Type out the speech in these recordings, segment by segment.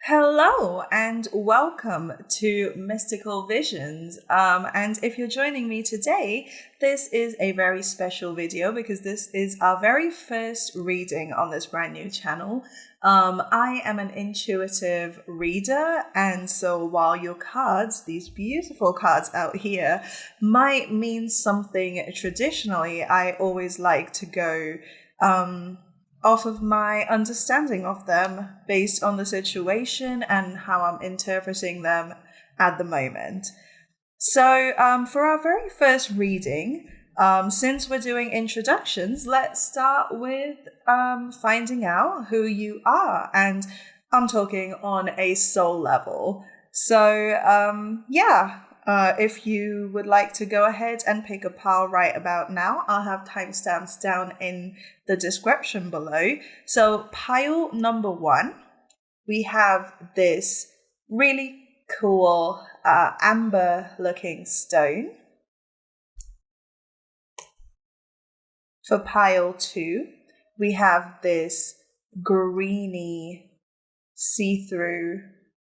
Hello and welcome to Mystical Visions. And if you're joining me today, this is a very special video because this is our very first reading on this brand new channel. I am an intuitive reader, and so while your cards, these beautiful cards out here, might mean something traditionally, I always like to go off of my understanding of them based on the situation and how I'm interpreting them at the moment. So for our very first reading, since we're doing introductions, let's start with finding out who you are. And I'm talking on a soul level. So if you would like to go ahead and pick a pile right about now, I'll have timestamps down in the description below. So pile number 1, we have this really cool amber looking stone. For pile 2, we have this greeny, see-through,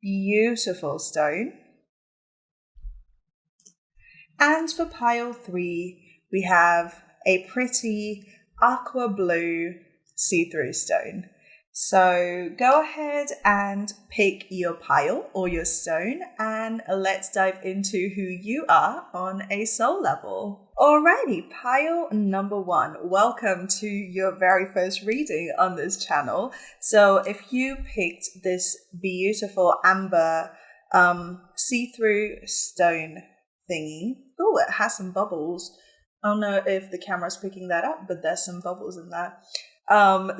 beautiful stone. And for pile 3, we have a pretty aqua blue see-through stone. So go ahead and pick your pile or your stone and let's dive into who you are on a soul level. Alrighty, pile number 1. Welcome to your very first reading on this channel. So if you picked this beautiful amber see-through stone thingy. Oh, it has some bubbles. I don't know if the camera's picking that up, but there's some bubbles in that.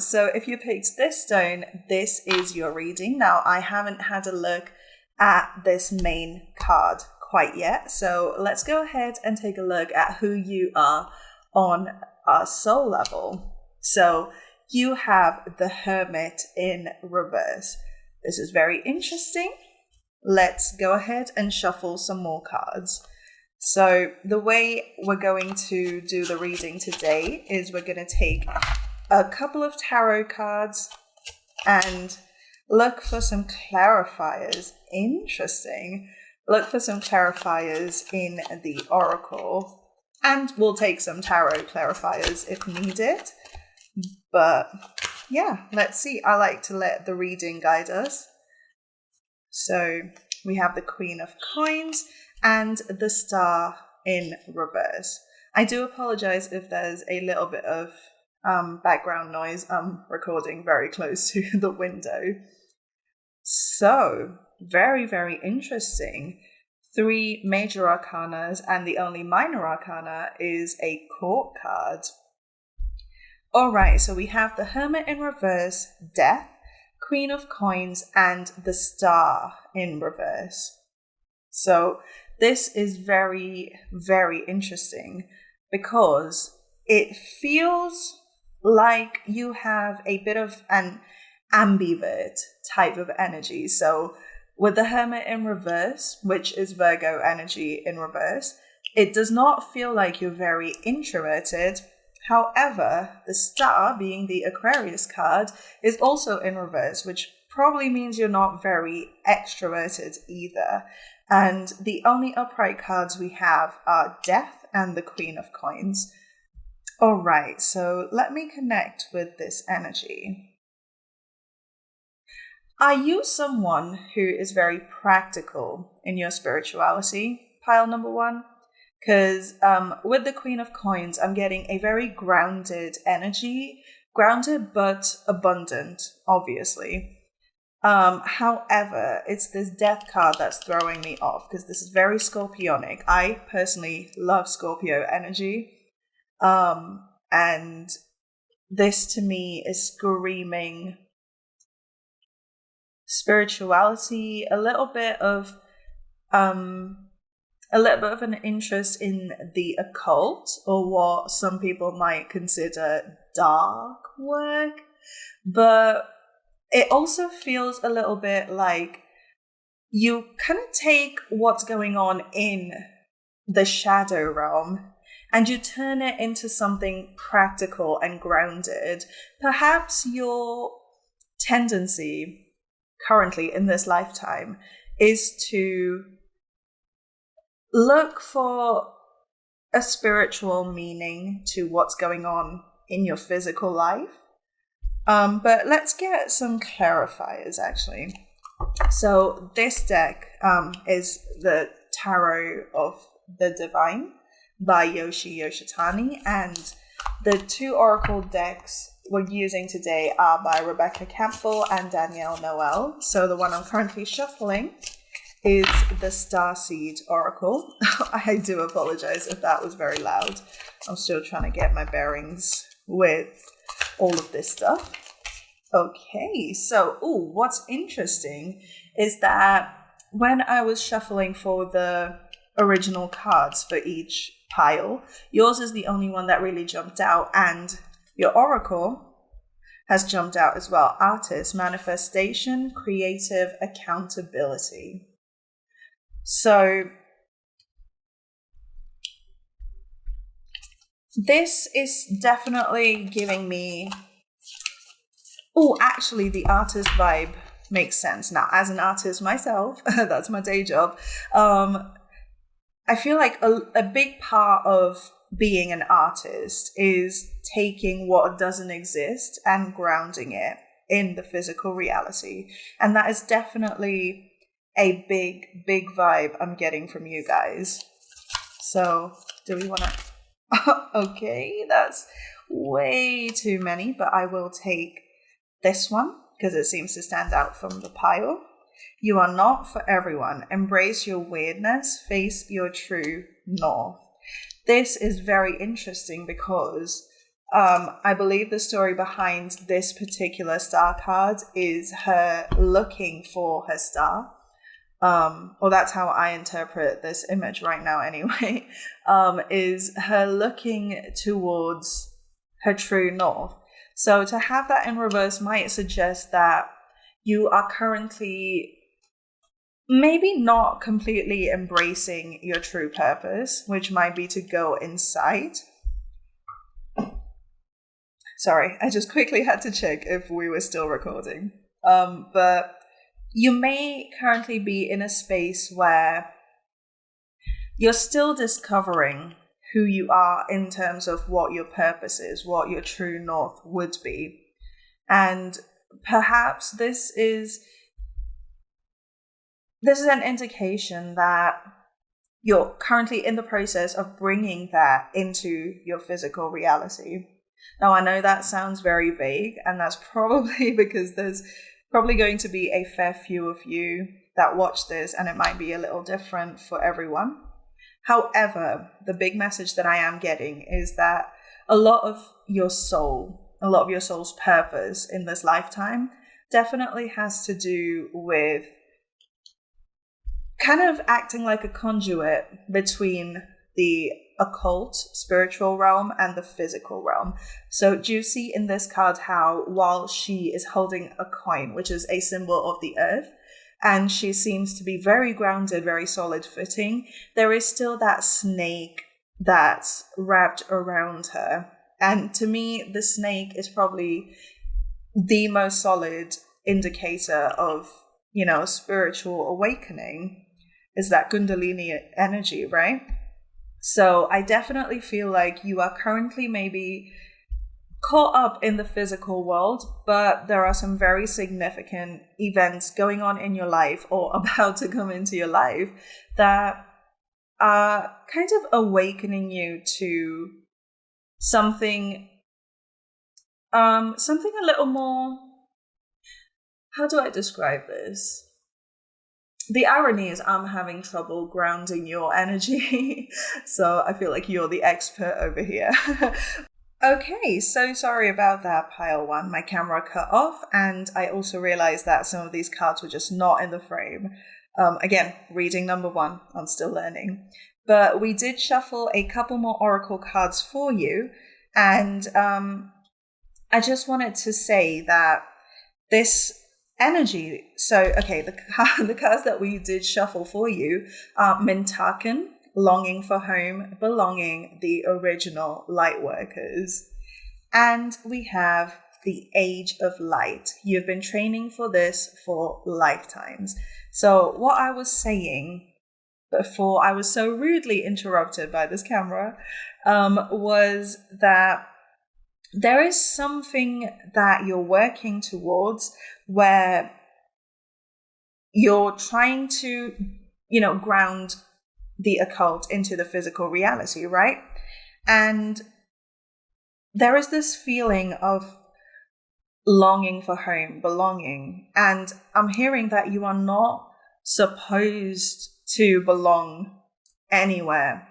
So if you picked this stone, this is your reading. Now, I haven't had a look at this main card quite yet. So let's go ahead and take a look at who you are on a soul level. So you have the Hermit in reverse. This is very interesting. Let's go ahead and shuffle some more cards. So the way we're going to do the reading today is we're going to take a couple of tarot cards and look for some clarifiers. Interesting. Look for some clarifiers in the oracle. And we'll take some tarot clarifiers if needed. But yeah, let's see. I like to let the reading guide us. So we have the Queen of Coins and the Star in reverse. I do apologize if there's a little bit of background noise. I'm recording very close to the window. So, very, very interesting. 3 major arcanas and the only minor arcana is a court card. Alright, so we have the Hermit in reverse, Death, Queen of Coins, and the Star in reverse. So this is very, very interesting because it feels like you have a bit of an ambivert type of energy. So with the Hermit in reverse, which is Virgo energy in reverse, it does not feel like you're very introverted. However, the Star, being the Aquarius card, is also in reverse, which probably means you're not very extroverted either. And the only upright cards we have are Death and the Queen of Coins. Alright, so let me connect with this energy. Are you someone who is very practical in your spirituality? Pile number 1. Because with the Queen of Coins, I'm getting a very grounded energy. Grounded but abundant, obviously. However, it's this Death card that's throwing me off because this is very Scorpionic. I personally love Scorpio energy. And this to me is screaming spirituality, a little bit of an interest in the occult, or what some people might consider dark work. But it also feels a little bit like you kind of take what's going on in the shadow realm and you turn it into something practical and grounded. Perhaps your tendency currently in this lifetime is to look for a spiritual meaning to what's going on in your physical life. But let's get some clarifiers, actually. So this deck is the Tarot of the Divine by Yoshitani, and the two oracle decks we're using today are by Rebecca Campbell and Danielle Noel. So the one I'm currently shuffling is the Starseed Oracle. I do apologize if that was very loud. I'm still trying to get my bearings with all of this stuff. Okay, so what's interesting is that when I was shuffling for the original cards for each pile, yours is the only one that really jumped out, and your oracle has jumped out as well. Artist, manifestation, creative, accountability. So this is definitely giving me, actually the artist vibe makes sense. Now, as an artist myself, that's my day job, I feel like a big part of being an artist is taking what doesn't exist and grounding it in the physical reality. And that is definitely a big vibe I'm getting from you guys. So do we want to... Okay, that's way too many, but I will take this one because it seems to stand out from the pile. You are not for everyone. Embrace your weirdness. Face your true north. This is very interesting because I believe the story behind this particular star card is her looking for her star. Or that's how I interpret this image right now anyway, is her looking towards her true north. So to have that in reverse might suggest that you are currently maybe not completely embracing your true purpose, which might be to go inside. Sorry, I just quickly had to check if we were still recording. But you may currently be in a space where you're still discovering who you are in terms of what your purpose is, what your true north would be. And perhaps this is an indication that you're currently in the process of bringing that into your physical reality. Now, I know that sounds very vague, and that's probably because there's probably going to be a fair few of you that watch this, and it might be a little different for everyone. However, the big message that I am getting is that a lot of your soul's purpose in this lifetime definitely has to do with kind of acting like a conduit between the occult spiritual realm and the physical realm. So do you see in this card how while she is holding a coin, which is a symbol of the earth, and she seems to be very grounded, very solid footing, there is still that snake that's wrapped around her. And to me, the snake is probably the most solid indicator of, spiritual awakening, is that Kundalini energy, right? So I definitely feel like you are currently maybe caught up in the physical world, but there are some very significant events going on in your life or about to come into your life that are kind of awakening you to something a little more, how do I describe this? The irony is I'm having trouble grounding your energy, so I feel like you're the expert over here. Okay, so sorry about that, pile one. My camera cut off, and I also realized that some of these cards were just not in the frame. Again, reading number one, I'm still learning. But we did shuffle a couple more oracle cards for you, and I just wanted to say that this energy, the cards that we did shuffle for you are Mintaken, longing for home, belonging, the original light workers. And we have the age of light. You've been training for this for lifetimes. So what I was saying before I was so rudely interrupted by this camera was that there is something that you're working towards where you're trying to, ground the occult into the physical reality, right? And there is this feeling of longing for home, belonging. And I'm hearing that you are not supposed to belong anywhere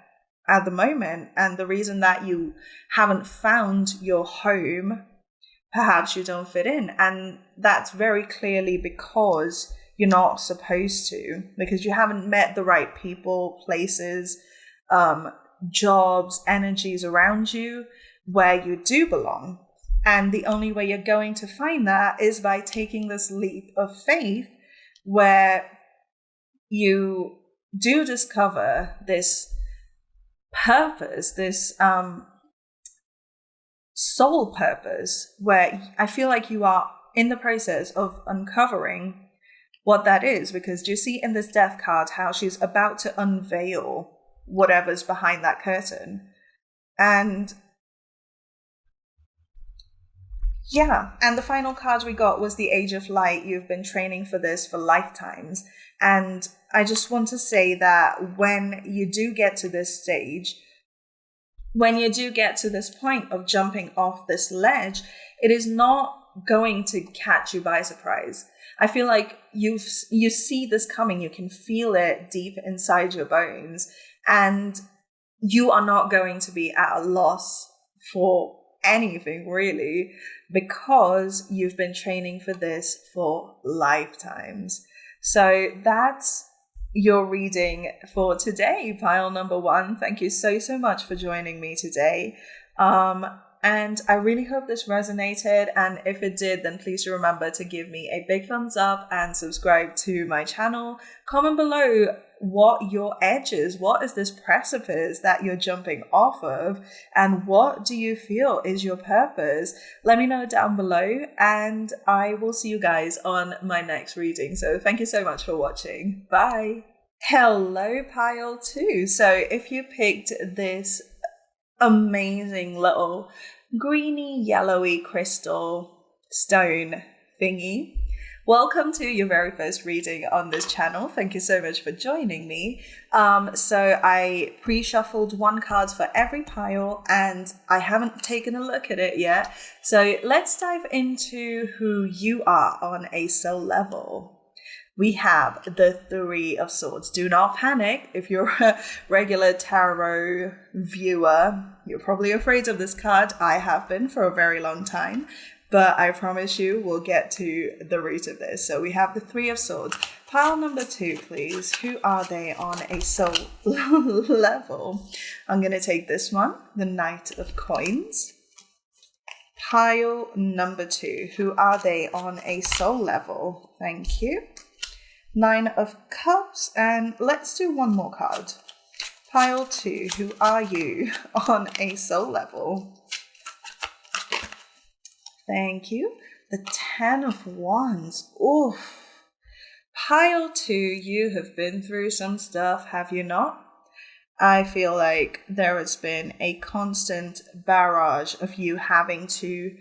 at the moment. And the reason that you haven't found your home, perhaps you don't fit in. And that's very clearly because you're not supposed to, because you haven't met the right people, places, jobs, energies around you where you do belong. And the only way you're going to find that is by taking this leap of faith where you do discover this purpose, this soul purpose, where I feel like you are in the process of uncovering what that is. Because do you see in this death card how she's about to unveil whatever's behind that curtain? And yeah, and the final card we got was the Age of Light. You've been training for this for lifetimes. And I just want to say that when you do get to this stage, when you do get to this point of jumping off this ledge, it is not going to catch you by surprise. I feel like you see this coming. You can feel it deep inside your bones. And you are not going to be at a loss for anything, really, because you've been training for this for lifetimes. So that's your reading for today, pile number 1. Thank you so much for joining me today. And I really hope this resonated. And if it did, then please remember to give me a big thumbs up and subscribe to my channel. Comment below what your edge is. What is this precipice that you're jumping off of? And what do you feel is your purpose? Let me know down below, and I will see you guys on my next reading. So thank you so much for watching. Bye. Hello, pile 2. So if you picked this amazing little greeny yellowy crystal stone thingy, welcome to your very first reading on this channel. Thank you so much for joining me. So I pre-shuffled 1 card for every pile, and I haven't taken a look at it yet. So let's dive into who you are on a soul level. We have the 3 of Swords. Do not panic. If you're a regular tarot viewer, you're probably afraid of this card. I have been for a very long time, but I promise you we'll get to the root of this. So we have the 3 of Swords. Pile number 2, please. Who are they on a soul level? I'm going to take this one, the Knight of Coins. Pile number 2. Who are they on a soul level? Thank you. 9 of Cups, and let's do 1 more card. Pile 2, who are you on a soul level? Thank you. The 10 of Wands. Oof. Pile 2, you have been through some stuff, have you not? I feel like there has been a constant barrage of you having to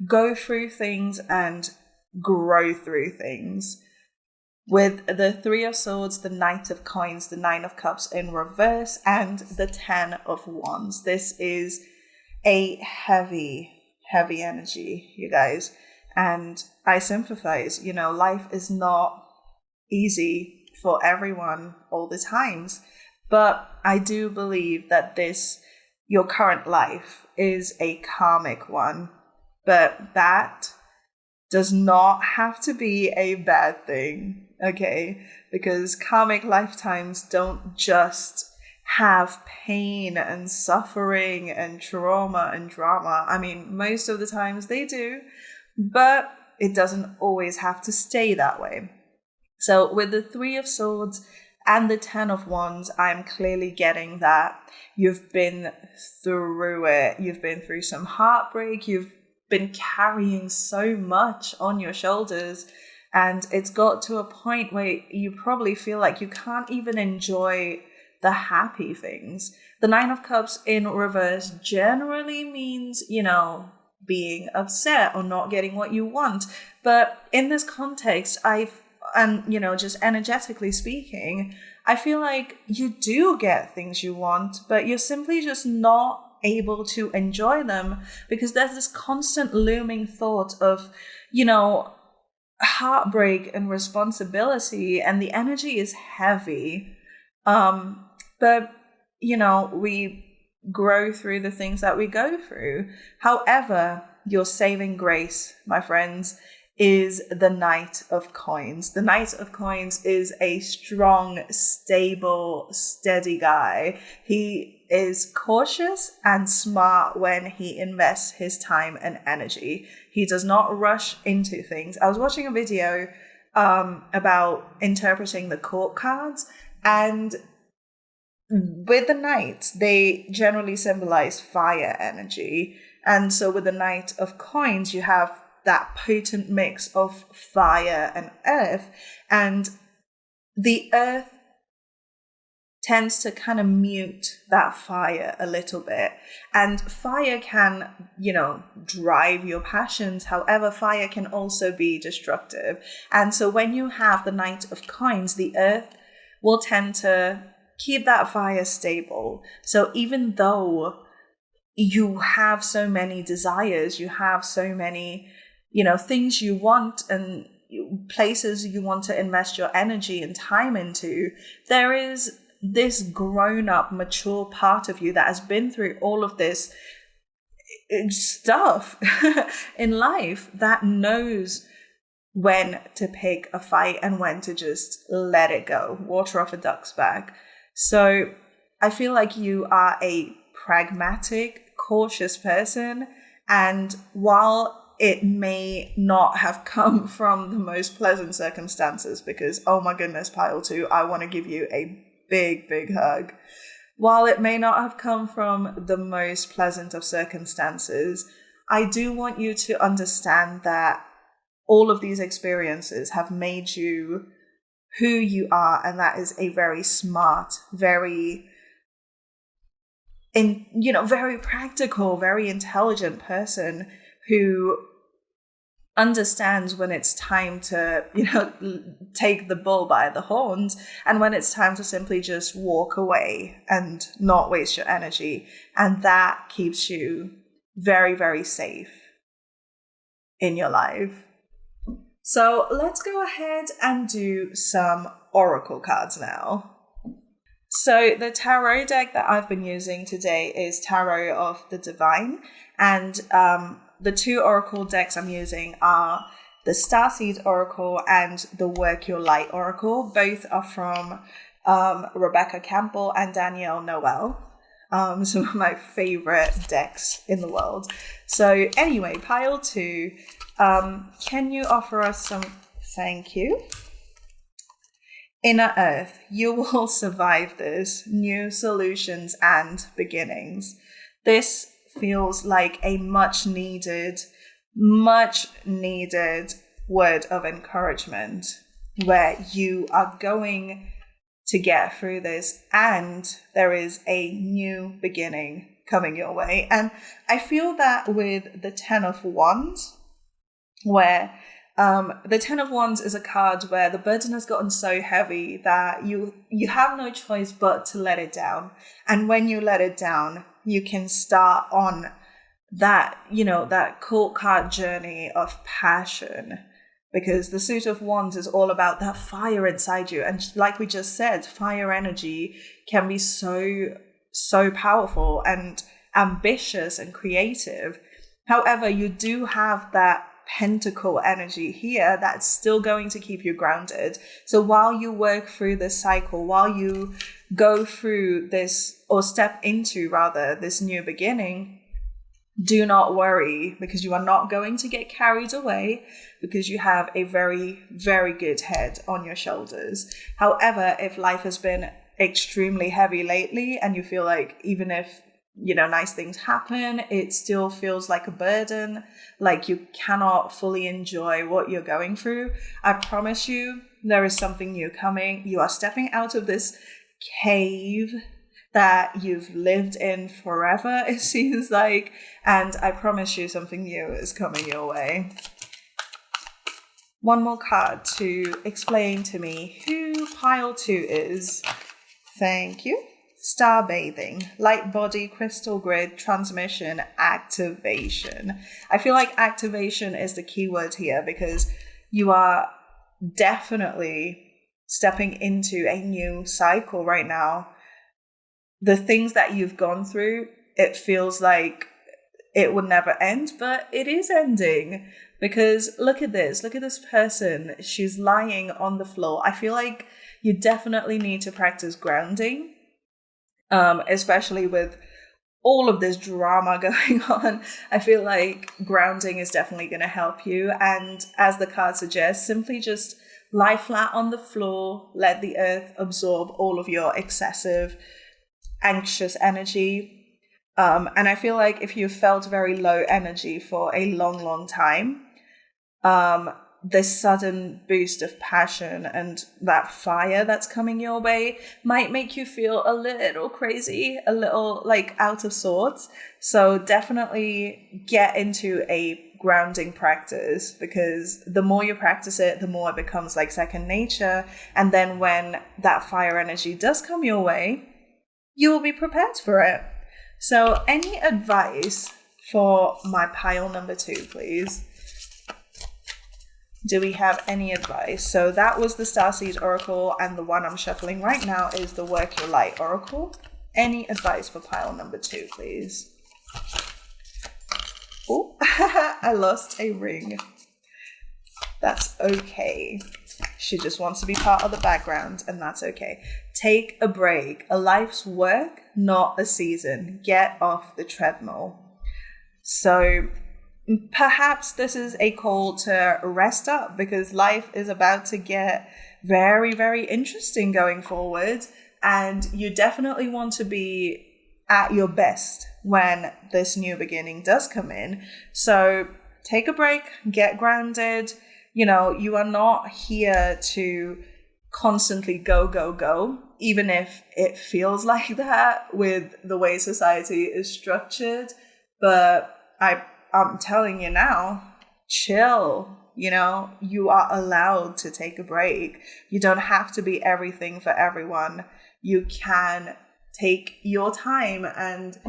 go through things and grow through things. With the 3 of Swords, the Knight of Coins, the 9 of Cups in reverse, and the 10 of Wands. This is a heavy energy, you guys. And I sympathize. Life is not easy for everyone all the times. But I do believe that your current life, is a karmic one. But that does not have to be a bad thing. Okay, because karmic lifetimes don't just have pain and suffering and trauma and drama. I mean, most of the times they do, but it doesn't always have to stay that way. So with the 3 of Swords and the 10 of Wands, I'm clearly getting that you've been through it. You've been through some heartbreak. You've been carrying so much on your shoulders, and it's got to a point where you probably feel like you can't even enjoy the happy things. The Nine of Cups in reverse generally means, being upset or not getting what you want. But in this context, just energetically speaking, I feel like you do get things you want, but you're simply just not able to enjoy them because there's this constant looming thought of, heartbreak and responsibility, and the energy is heavy. But we grow through the things that we go through. However, your saving grace, my friends, is the Knight of Coins. The Knight of Coins is a strong, stable, steady guy. He is cautious and smart when he invests his time and energy. He does not rush into things. I was watching a video about interpreting the court cards, and with the Knights, they generally symbolize fire energy. And so with the Knight of Coins, you have that potent mix of fire and earth, and the earth tends to kind of mute that fire a little bit. And fire can, drive your passions. However, fire can also be destructive. And so when you have the Knight of Coins, the earth will tend to keep that fire stable. So even though you have so many desires, you have so many things you want and places you want to invest your energy and time into, there is this grown-up, mature part of you that has been through all of this stuff in life that knows when to pick a fight and when to just let it go, water off a duck's back. So I feel like you are a pragmatic, cautious person, and while it may not have come from the most pleasant circumstances, because, oh my goodness, pile 2, I want to give you a big, big hug. While it may not have come from the most pleasant of circumstances, I do want you to understand that all of these experiences have made you who you are, and that is a very smart, very practical, very intelligent person who understands when it's time to, take the bull by the horns, and when it's time to simply just walk away and not waste your energy. And that keeps you very, very safe in your life. So let's go ahead and do some oracle cards now. So the tarot deck that I've been using today is Tarot of the Divine, and the two oracle decks I'm using are the Starseed Oracle and the Work Your Light Oracle. Both are from Rebecca Campbell and Danielle Noel. Some of my favorite decks in the world. So anyway, pile 2, can you offer us some thank you? Inner Earth, you will survive this. New solutions and beginnings. This feels like a much needed word of encouragement, where you are going to get through this and there is a new beginning coming your way. And I feel that with the 10 of Wands, where the 10 of Wands is a card where the burden has gotten so heavy that you have no choice but to let it down. And when you let it down, you can start on that, that court card journey of passion, because the Suit of Wands is all about that fire inside you. And like we just said, fire energy can be so powerful and ambitious and creative. However, you do have that pentacle energy here that's still going to keep you grounded. So while you work through this cycle, while you go through this, or step into rather, this new beginning, do not worry, because you are not going to get carried away, because you have a very, very good head on your shoulders. However, if life has been extremely heavy lately and you feel like even if nice things happen, it still feels like a burden, like you cannot fully enjoy what you're going through. I promise you, there is something new coming. You are stepping out of this cave that you've lived in forever, it seems like, and I promise you something new is coming your way. One more card to explain to me who pile 2 is. Thank you. Star bathing, light body, crystal grid, transmission, activation. I feel like activation is the key word here because you are definitely stepping into a new cycle right now. The things that you've gone through, it feels like it would never end, but it is ending. Because look at this person. She's lying on the floor. I feel like you definitely need to practice grounding, especially with all of this drama going on. I feel like grounding is definitely going to help you. And as the card suggests, simply just lie flat on the floor, let the earth absorb all of your excessive anxious energy. And I feel like if you felt very low energy for a long time, this sudden boost of passion and that fire that's coming your way might make you feel a little crazy, a little like out of sorts. So definitely get into a grounding practice, because the more you practice it, the more it becomes like second nature. And then when that fire energy does come your way, you will be prepared for it. So any advice for my pile number 2, please? Do we have any advice? So that was the Starseed Oracle, and the one I'm shuffling right now is the Work Your Light Oracle. Any advice for pile number 2, please? Oh, I lost a ring. That's okay. She just wants to be part of the background, and that's okay. Take a break. A life's work, not a season. Get off the treadmill. So perhaps this is a call to rest up, because life is about to get very, very interesting going forward. And you definitely want to be at your best when this new beginning does come in. So take a break, get grounded. You are not here to constantly go, even if it feels like that with the way society is structured. But I'm telling you now, chill. You are allowed to take a break. You don't have to be everything for everyone. You can take your time and,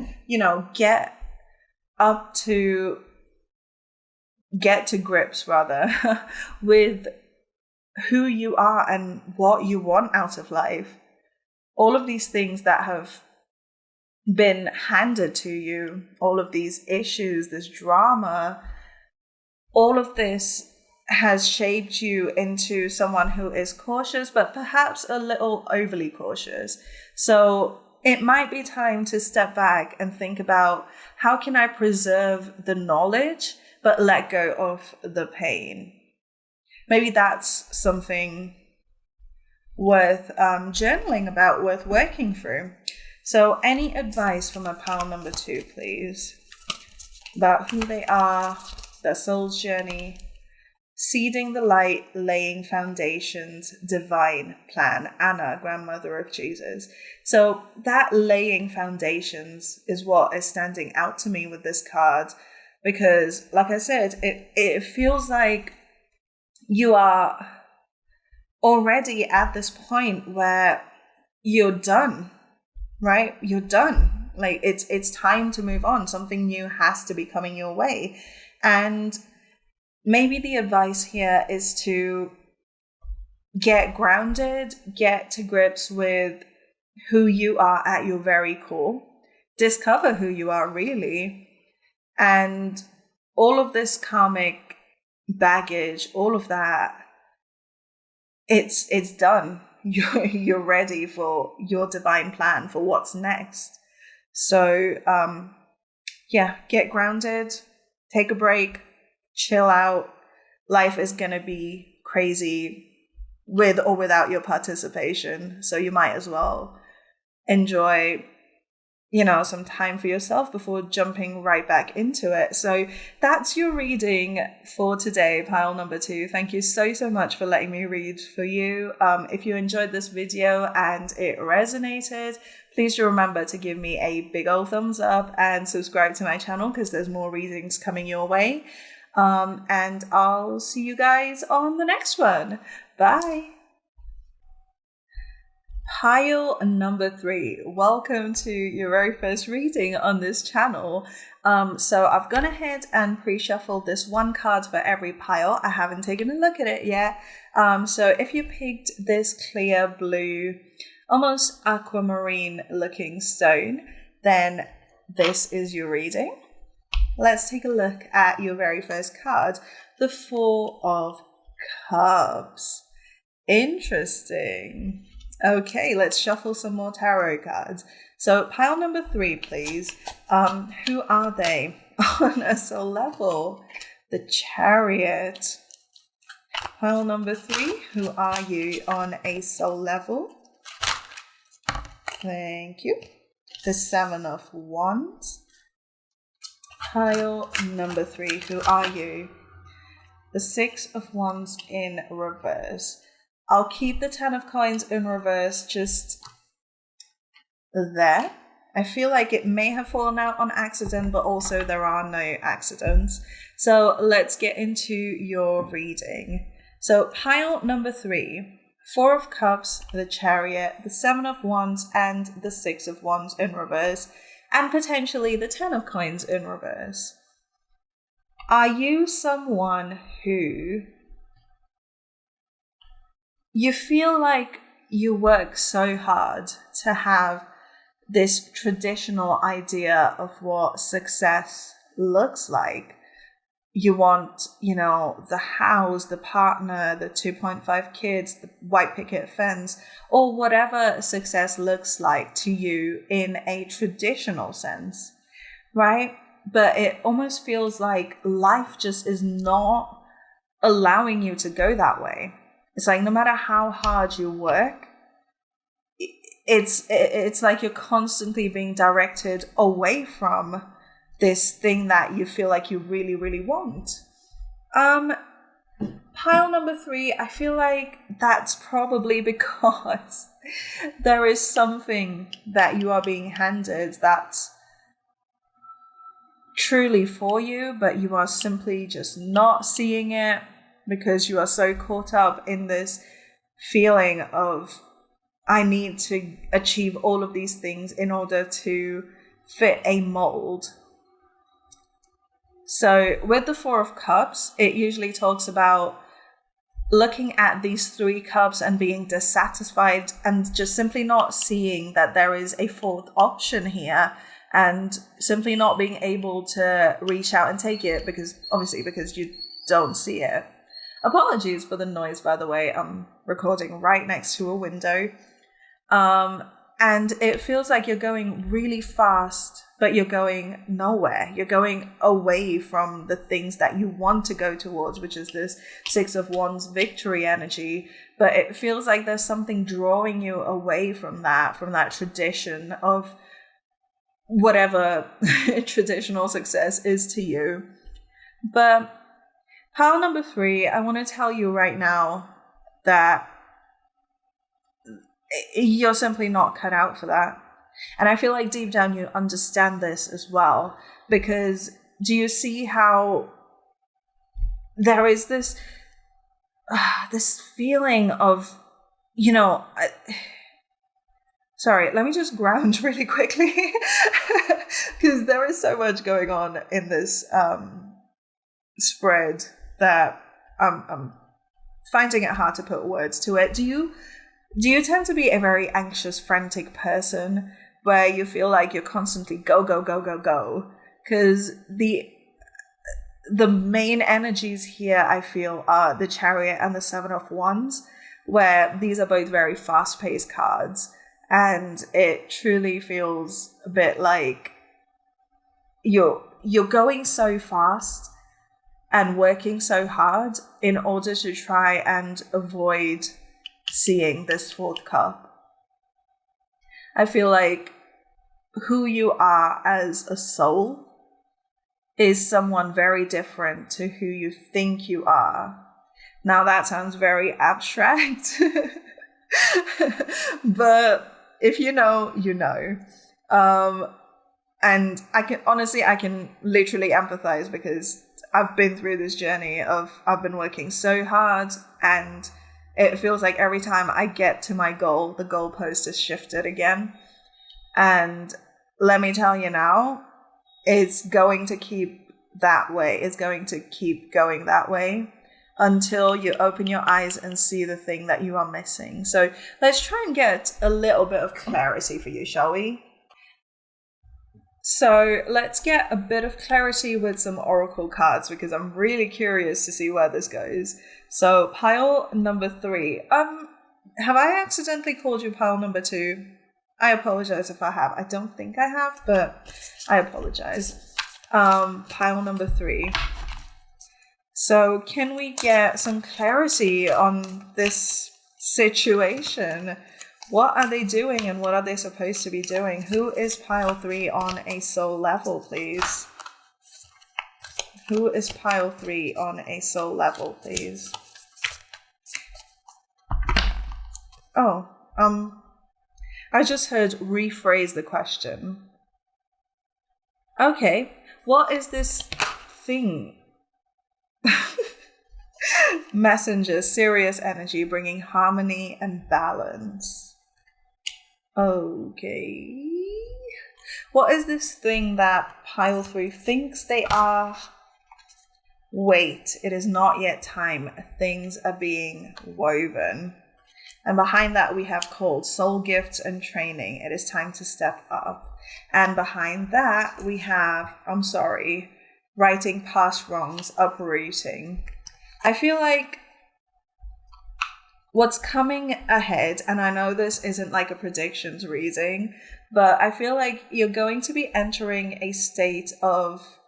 get to grips rather with who you are and what you want out of life. All of these things that have been handed to you, all of these issues, this drama, all of this has shaped you into someone who is cautious, but perhaps a little overly cautious. So it might be time to step back and think about, how can I preserve the knowledge but let go of the pain? Maybe that's something worth journaling about, worth working through. So any advice for my pile number 2, please? About who they are, their soul's journey, seeding the light, laying foundations, divine plan. Anna, grandmother of Jesus. So that laying foundations is what is standing out to me with this card, because like I said, it feels like you are already at this point where you're done, right? You're done. Like it's time to move on. Something new has to be coming your way. And maybe the advice here is to get grounded, get to grips with who you are at your very core, discover who you are really, and all of this karmic baggage, all of that, it's done. You're ready for your divine plan, for what's next. So get grounded, take a break, chill out. Life is going to be crazy with or without your participation. So you might as well enjoy some time for yourself before jumping right back into it. So that's your reading for today, pile number 2. Thank you so much for letting me read for you. If you enjoyed this video and it resonated, please do remember to give me a big old thumbs up and subscribe to my channel, because there's more readings coming your way. And I'll see you guys on the next one. Bye. Pile number 3. Welcome to your very first reading on this channel. So I've gone ahead and pre-shuffled this one card for every pile. I haven't taken a look at it yet. So if you picked this clear blue, almost aquamarine looking stone, then this is your reading. Let's take a look at your very first card, the 4 of Cups. Interesting. Okay, let's shuffle some more tarot cards. So pile number 3, please. Who are they on a soul level? The Chariot. Pile number 3, who are you on a soul level? Thank you. The 7 of Wands. Pile number 3, who are you? The 6 of Wands in reverse. I'll keep the 10 of Coins in reverse just there. I feel like it may have fallen out on accident, but also there are no accidents. So let's get into your reading. So pile number 3, 4 of Cups, the Chariot, the 7 of Wands, and the 6 of Wands in reverse, and potentially the 10 of Coins in reverse. Are you someone who you feel like you work so hard to have this traditional idea of what success looks like? You want, the house, the partner, the 2.5 kids, the white picket fence, or whatever success looks like to you in a traditional sense, right? But it almost feels like life just is not allowing you to go that way. It's like no matter how hard you work, it's like you're constantly being directed away from this thing that you feel like you really, really want. Pile number 3, I feel like that's probably because there is something that you are being handed that's truly for you, but you are simply just not seeing it, because you are so caught up in this feeling of, I need to achieve all of these things in order to fit a mold. So with the 4 of Cups, it usually talks about looking at these 3 cups and being dissatisfied and just simply not seeing that there is a 4th option here, and simply not being able to reach out and take it because you don't see it. Apologies for the noise, by the way. I'm recording right next to a window. And it feels like you're going really fast, but you're going nowhere. You're going away from the things that you want to go towards, which is this 6 of Wands victory energy. But it feels like there's something drawing you away from that tradition of whatever traditional success is to you. But pile number 3, I want to tell you right now that you're simply not cut out for that. And I feel like deep down you understand this as well, because do you see how there is this feeling of, sorry, let me just ground really quickly because there is so much going on in this spread that I'm finding it hard to put words to it. Do you tend to be a very anxious, frantic person where you feel like you're constantly go, go, go, go, go? Because the main energies here, I feel, are the Chariot and the 7 of Wands, where these are both very fast-paced cards. And it truly feels a bit like you're going so fast and working so hard in order to try and avoid seeing this 4th cup. I feel like who you are as a soul is someone very different to who you think you are. Now that sounds very abstract, but if you know, you know. And I can literally empathize because I've been through this journey of I've been working so hard, and it feels like every time I get to my goal, the goalpost is shifted again. And let me tell you now, it's going to keep that way. It's going to keep going that way until you open your eyes and see the thing that you are missing. So let's try and get a little bit of clarity for you, shall we? So let's get a bit of clarity with some oracle cards because I'm really curious to see where this goes. So pile number 3. Have I accidentally called you pile number 2? I apologize if I have. I don't think I have, but I apologize. Pile number 3. So can we get some clarity on this situation? What are they doing and what are they supposed to be doing? Who is pile 3 on a soul level, please? Who is pile 3 on a soul level, please? Oh, I just heard rephrase the question. Okay, what is this thing? Messenger, serious energy, bringing harmony and balance. Okay. What is this thing that pile 3 thinks they are? Wait, it is not yet time. Things are being woven. And behind that we have called soul gifts and training. It is time to step up. And behind that we have, righting past wrongs, uprooting. I feel like what's coming ahead, and I know this isn't like a predictions reading, but I feel like you're going to be entering a state of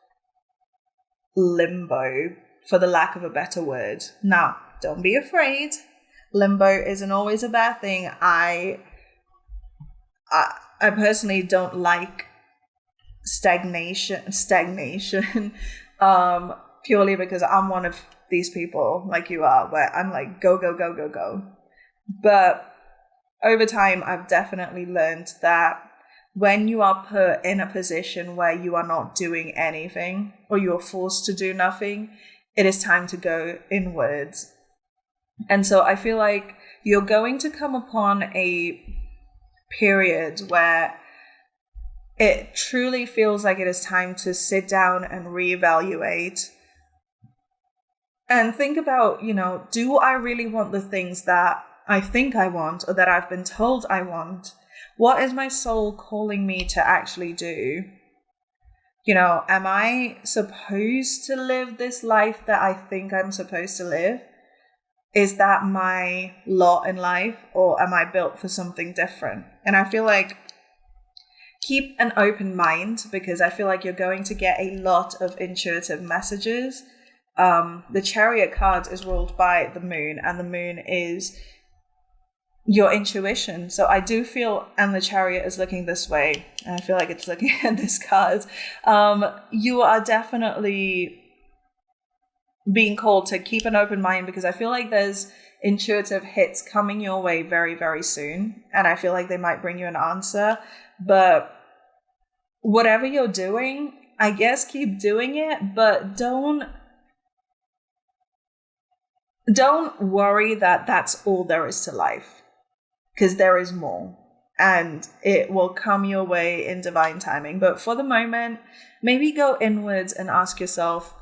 limbo, for the lack of a better word. Now, don't be afraid. Limbo isn't always a bad thing. I personally don't like stagnation, purely because I'm one of these people like you are, where I'm like, go, go, go, go, go. But over time, I've definitely learned that when you are put in a position where you are not doing anything or you are forced to do nothing, it is time to go inwards. And so I feel like you're going to come upon a period where it truly feels like it is time to sit down and reevaluate and think about, do I really want the things that I think I want or that I've been told I want? What is my soul calling me to actually do? Am I supposed to live this life that I think I'm supposed to live? Is that my lot in life, or am I built for something different? And I feel like keep an open mind, because I feel like you're going to get a lot of intuitive messages. The Chariot card is ruled by the moon, and the moon is your intuition. So I do feel, and the Chariot is looking this way, and I feel like it's looking at this card. You are definitely being called to keep an open mind, because I feel like there's intuitive hits coming your way very, very soon. And I feel like they might bring you an answer. But whatever you're doing, I guess keep doing it, but don't worry that that's all there is to life, because there is more, and it will come your way in divine timing. But for the moment, maybe go inwards and ask yourself,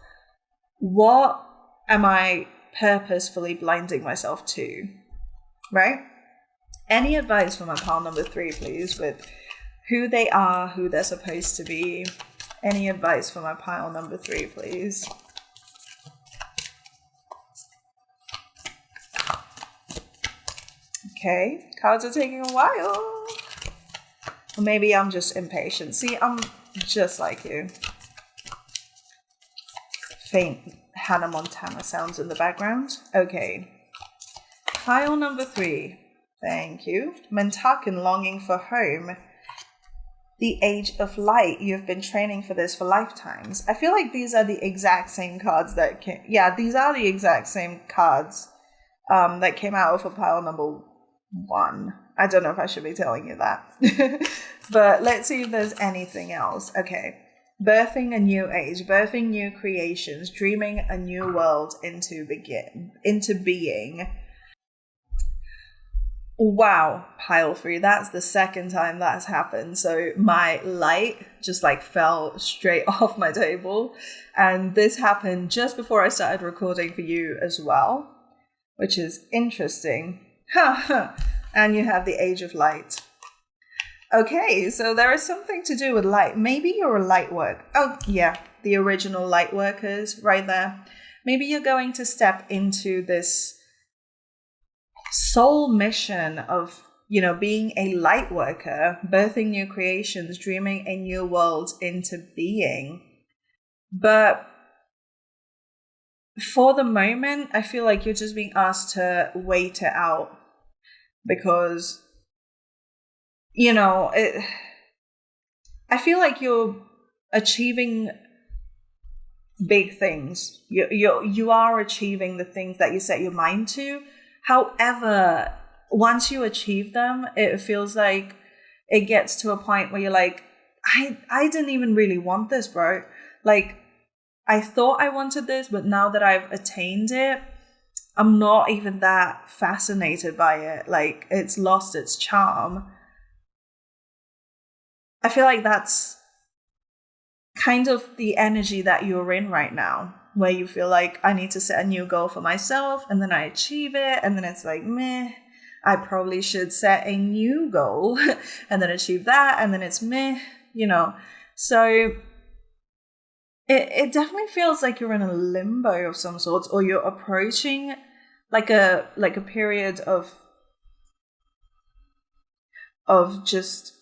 what am I purposefully blinding myself to, right? Any advice for my pile number 3, please, with who they are, who they're supposed to be. Any advice for my pile number 3, please? Okay, cards are taking a while. Or maybe I'm just impatient. See, I'm just like you. Faint Hannah Montana sounds in the background. Okay. Pile number 3. Thank you. Mentakin longing for home. the Age of Light. You've been training for this for lifetimes. I feel like these are the exact same cards that came. Yeah, these are the exact same cards that came out of pile number 1. I don't know if I should be telling you that. But let's see if there's anything else. Okay. Birthing a new age, birthing new creations, dreaming a new world into being. Wow, pile 3. That's the second time that's happened. So my light just like fell straight off my table. And this happened just before I started recording for you as well, which is interesting. And you have the Age of Light. Okay, so there is something to do with light. Maybe you're a light worker. Oh, yeah, the original light workers right there. Maybe you're going to step into this soul mission of, being a light worker, birthing new creations, dreaming a new world into being. But for the moment, I feel like you're just being asked to wait it out because, I feel like you're achieving big things. You are achieving the things that you set your mind to. However, once you achieve them, it feels like it gets to a point where you're like, I didn't even really want this, bro. Like, I thought I wanted this, but now that I've attained it, I'm not even that fascinated by it. Like, it's lost its charm. I feel like that's kind of the energy that you're in right now, where you feel like I need to set a new goal for myself and then I achieve it. And then it's like, meh, I probably should set a new goal and then achieve that. And then it's meh, So it definitely feels like you're in a limbo of some sort, or you're approaching like a period of just,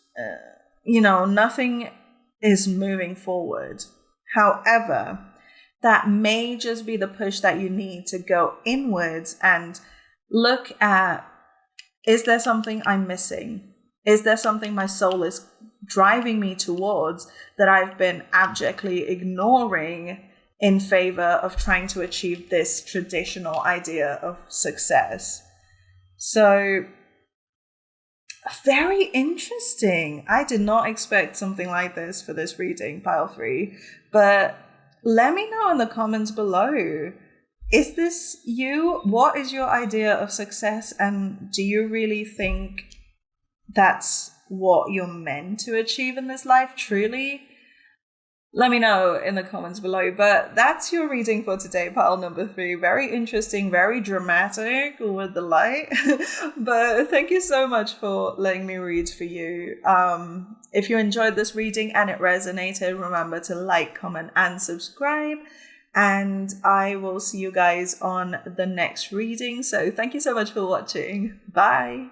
nothing is moving forward. However, that may just be the push that you need to go inwards and look at, is there something I'm missing? Is there something my soul is driving me towards that I've been abjectly ignoring in favor of trying to achieve this traditional idea of success? So, very interesting. I did not expect something like this for this reading, pile 3. But let me know in the comments below. Is this you? What is your idea of success? And do you really think that's what you're meant to achieve in this life, truly? Let me know in the comments below. But that's your reading for today, pile number 3. Very interesting, very dramatic with the light. But thank you so much for letting me read for you. If you enjoyed this reading and it resonated, remember to like, comment, and subscribe. And I will see you guys on the next reading. So thank you so much for watching. Bye.